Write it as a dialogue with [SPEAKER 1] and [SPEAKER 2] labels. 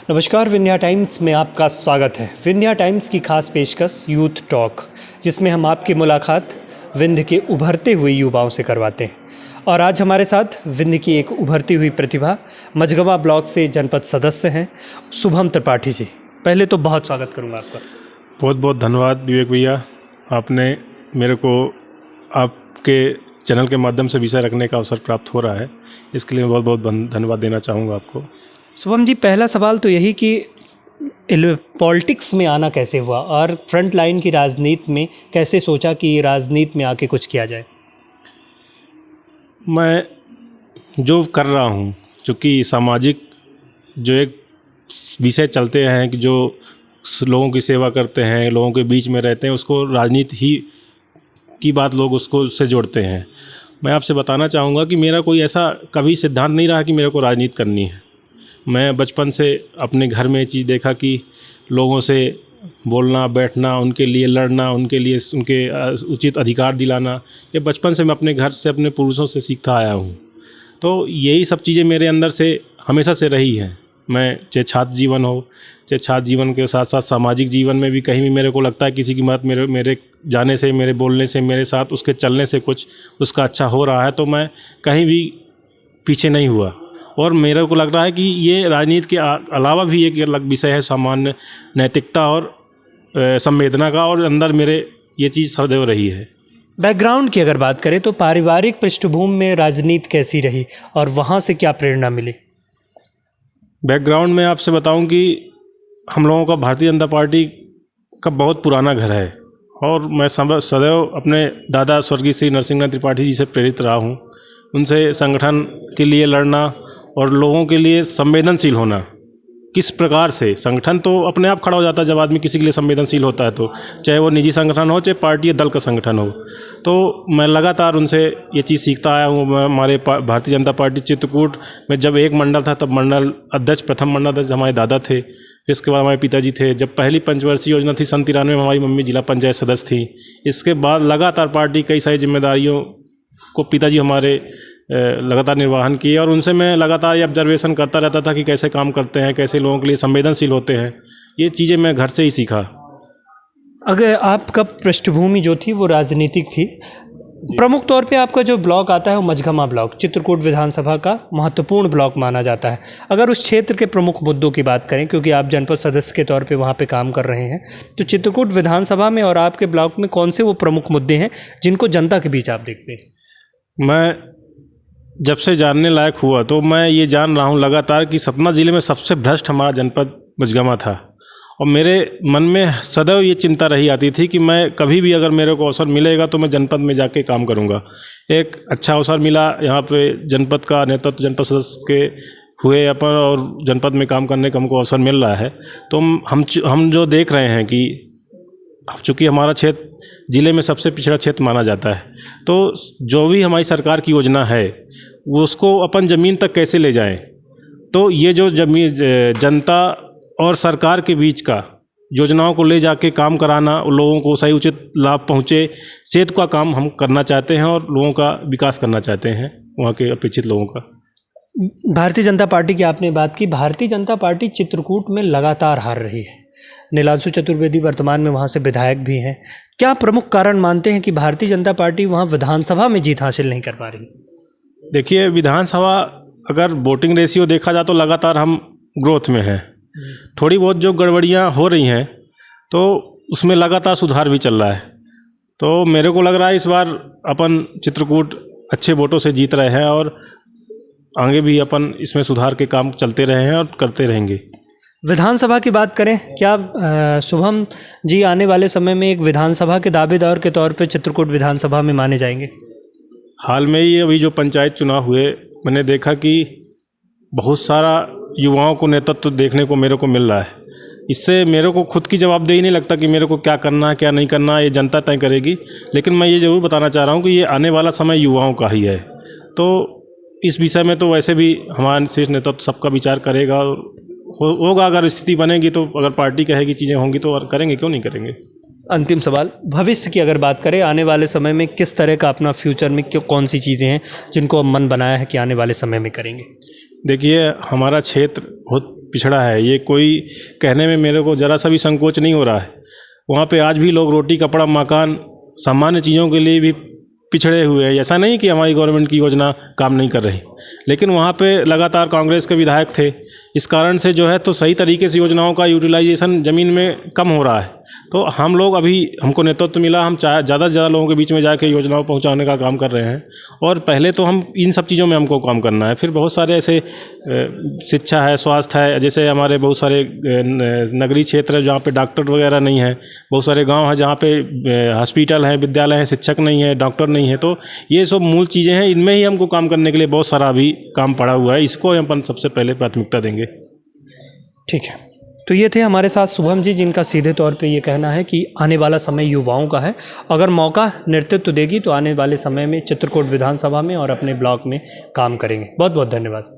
[SPEAKER 1] नमस्कार, विंध्या टाइम्स में आपका स्वागत है। विंध्या टाइम्स की खास पेशकश यूथ टॉक, जिसमें हम आपकी मुलाकात विंध्य के उभरते हुए युवाओं से करवाते हैं। और आज हमारे साथ विंध्य की एक उभरती हुई प्रतिभा, मझगवां ब्लॉक से जनपद सदस्य हैं शुभम त्रिपाठी जी। पहले तो बहुत स्वागत करूंगा आपका।
[SPEAKER 2] बहुत बहुत धन्यवाद विवेक भैया, आपने मेरे को आपके चैनल के माध्यम से विषय रखने का अवसर प्राप्त हो रहा है, इसके लिए बहुत बहुत धन्यवाद देना चाहूँगा आपको।
[SPEAKER 1] शुभम जी, पहला सवाल तो यही कि पॉलिटिक्स में आना कैसे हुआ और फ्रंट लाइन की राजनीति में कैसे सोचा कि राजनीति में आके कुछ किया जाए?
[SPEAKER 2] मैं जो कर रहा हूँ, चूँकि सामाजिक जो एक विषय चलते हैं कि जो लोगों की सेवा करते हैं, लोगों के बीच में रहते हैं, उसको राजनीति ही की बात लोग उसको उससे जोड़ते हैं। मैं आपसे बताना चाहूँगा कि मेरा कोई ऐसा कभी सिद्धांत नहीं रहा कि मेरे को राजनीति करनी है। मैं बचपन से अपने घर में ये चीज़ देखा कि लोगों से बोलना, बैठना, उनके लिए लड़ना, उनके लिए उनके उचित अधिकार दिलाना, ये बचपन से मैं अपने घर से, अपने पुरुषों से सीखता आया हूँ। तो यही सब चीज़ें मेरे अंदर से हमेशा से रही हैं। मैं चाहे छात्र जीवन हो, चाहे छात्र जीवन के साथ साथ सामाजिक जीवन में भी कहीं भी मेरे को लगता है किसी की मदद मेरे जाने से, मेरे बोलने से, मेरे साथ उसके चलने से कुछ उसका अच्छा हो रहा है, तो मैं कहीं भी पीछे नहीं हुआ। और मेरे को लग रहा है कि ये राजनीति के अलावा भी एक अलग विषय है, सामान्य नैतिकता और संवेदना का, और अंदर मेरे ये चीज़ सदैव रही है।
[SPEAKER 1] बैकग्राउंड की अगर बात करें तो पारिवारिक पृष्ठभूमि में राजनीति कैसी रही और वहाँ से क्या प्रेरणा मिली?
[SPEAKER 2] बैकग्राउंड में आपसे बताऊं कि हम लोगों का भारतीय जनता पार्टी का बहुत पुराना घर है, और मैं सदैव अपने दादा स्वर्गीय श्री नरसिंह त्रिपाठी जी से प्रेरित रहा हूँ। उनसे संगठन के लिए लड़ना और लोगों के लिए संवेदनशील होना, किस प्रकार से संगठन तो अपने आप खड़ा हो जाता है जब आदमी किसी के लिए संवेदनशील होता है, तो चाहे वो निजी संगठन हो, चाहे पार्टी या दल का संगठन हो। तो मैं लगातार उनसे ये चीज़ सीखता आया हूँ। हमारे भारतीय जनता पार्टी चित्रकूट में जब एक मंडल था, तब मंडल अध्यक्ष, प्रथम मंडल अध्यक्ष हमारे दादा थे, इसके बाद हमारे पिताजी थे। जब पहली पंचवर्षीय योजना थी सन 93 में, हमारी मम्मी जिला पंचायत सदस्य थी। इसके बाद लगातार पार्टी कई सारी जिम्मेदारियों को पिताजी हमारे लगातार निर्वहन किए, और उनसे मैं लगातार ये ऑब्जर्वेशन करता रहता था कि कैसे काम करते हैं, कैसे लोगों के लिए संवेदनशील होते हैं। ये चीज़ें मैं घर से ही सीखा।
[SPEAKER 1] अगर आपका पृष्ठभूमि जो थी वो राजनीतिक थी, प्रमुख तौर पे आपका जो ब्लॉक आता है वो मझगवां ब्लॉक चित्रकूट विधानसभा का महत्वपूर्ण ब्लॉक माना जाता है। अगर उस क्षेत्र के प्रमुख मुद्दों की बात करें, क्योंकि आप जनपद सदस्य के तौर पे वहाँ पे काम कर रहे हैं, तो चित्रकूट विधानसभा में और आपके ब्लॉक में कौन से वो प्रमुख मुद्दे हैं जिनको जनता के बीच आप देखते हैं?
[SPEAKER 2] मैं जब से जानने लायक हुआ तो मैं ये जान रहा हूँ लगातार कि सतना ज़िले में सबसे भ्रष्ट हमारा जनपद मझगवां था। और मेरे मन में सदैव ये चिंता रही आती थी कि मैं कभी भी अगर मेरे को अवसर मिलेगा तो मैं जनपद में जाके काम करूँगा। एक अच्छा अवसर मिला, यहाँ पे जनपद का नेतृत्व जनपद सदस्य के हुए अपन, और जनपद में काम करने का हमको अवसर मिल रहा है। तो हम जो देख रहे हैं कि चूँकि हमारा क्षेत्र ज़िले में सबसे पिछड़ा क्षेत्र माना जाता है, तो जो भी हमारी सरकार की योजना है वो उसको अपन ज़मीन तक कैसे ले जाएं। तो ये जो जनता और सरकार के बीच का योजनाओं को ले जाके काम कराना, लोगों को सही उचित लाभ पहुँचे, सेहत का काम हम करना चाहते हैं और लोगों का विकास करना चाहते हैं, वहाँ के अपेक्षित लोगों का।
[SPEAKER 1] भारतीय जनता पार्टी की आपने बात की। भारतीय जनता पार्टी चित्रकूट में लगातार हार रही है। नीलांशु चतुर्वेदी वर्तमान में वहाँ से विधायक भी हैं। क्या प्रमुख कारण मानते हैं कि भारतीय जनता पार्टी वहाँ विधानसभा में जीत हासिल नहीं कर पा रही?
[SPEAKER 2] देखिए, विधानसभा अगर वोटिंग रेशियो देखा जाए तो लगातार हम ग्रोथ में हैं। थोड़ी बहुत जो गड़बड़ियाँ हो रही हैं तो उसमें लगातार सुधार भी चल रहा है। तो मेरे को लग रहा है इस बार अपन चित्रकूट अच्छे वोटों से जीत रहे हैं, और आगे भी अपन इसमें सुधार के काम चलते रहे हैं और करते रहेंगे।
[SPEAKER 1] विधानसभा की बात करें, क्या शुभम जी आने वाले समय में एक विधानसभा के दावेदार के तौर पे चित्रकूट विधानसभा में माने जाएंगे?
[SPEAKER 2] हाल में ही अभी जो पंचायत चुनाव हुए, मैंने देखा कि बहुत सारा युवाओं को नेतृत्व देखने को मेरे को मिल रहा है। इससे मेरे को खुद की जवाबदेही नहीं लगता कि मेरे को क्या करना है क्या नहीं करना है, ये जनता तय करेगी। लेकिन मैं ये ज़रूर बताना चाह रहा हूँ कि ये आने वाला समय युवाओं का ही है। तो इस विषय में तो वैसे भी हमारा शीर्ष नेतृत्व सबका विचार करेगा, होगा। अगर स्थिति बनेगी तो, अगर पार्टी कहेगी चीज़ें होंगी तो करेंगे, क्यों नहीं करेंगे।
[SPEAKER 1] अंतिम सवाल, भविष्य की अगर बात करें, आने वाले समय में किस तरह का अपना फ्यूचर में कौन सी चीज़ें हैं जिनको अब मन बनाया है कि आने वाले समय में करेंगे?
[SPEAKER 2] देखिए, हमारा क्षेत्र बहुत पिछड़ा है, ये कोई कहने में मेरे को ज़रा सा भी संकोच नहीं हो रहा है। वहाँ पे आज भी लोग रोटी कपड़ा मकान सामान्य चीज़ों के लिए भी पिछड़े हुए हैं। ऐसा नहीं कि हमारी गवर्नमेंट की योजना काम नहीं कर रही, लेकिन वहाँ पे लगातार कांग्रेस के विधायक थे, इस कारण से जो है तो सही तरीके से योजनाओं का यूटिलाइजेशन ज़मीन में कम हो रहा है। तो हम लोग अभी हमको नेतृत्व मिला, हम ज़्यादा से ज़्यादा लोगों के बीच में जाके योजनाओं पहुंचाने का काम कर रहे हैं। और पहले तो हम इन सब चीज़ों में हमको काम करना है, फिर बहुत सारे ऐसे शिक्षा है, स्वास्थ्य है, जैसे हमारे बहुत सारे नगरीय क्षेत्र है जहाँ पे डॉक्टर वगैरह नहीं है, बहुत सारे गांव है जहाँ पे हॉस्पिटल है, विद्यालय है, शिक्षक नहीं है, डॉक्टर नहीं है। तो ये सब मूल चीज़ें हैं, इनमें ही हमको काम करने के लिए बहुत सारा अभी काम पड़ा हुआ है, इसको हम सबसे पहले प्राथमिकता देंगे।
[SPEAKER 1] ठीक है, तो ये थे हमारे साथ शुभम जी, जिनका सीधे तौर पे ये कहना है कि आने वाला समय युवाओं का है। अगर मौका नेतृत्व देगी तो आने वाले समय में चित्रकूट विधानसभा में और अपने ब्लॉक में काम करेंगे। बहुत बहुत धन्यवाद।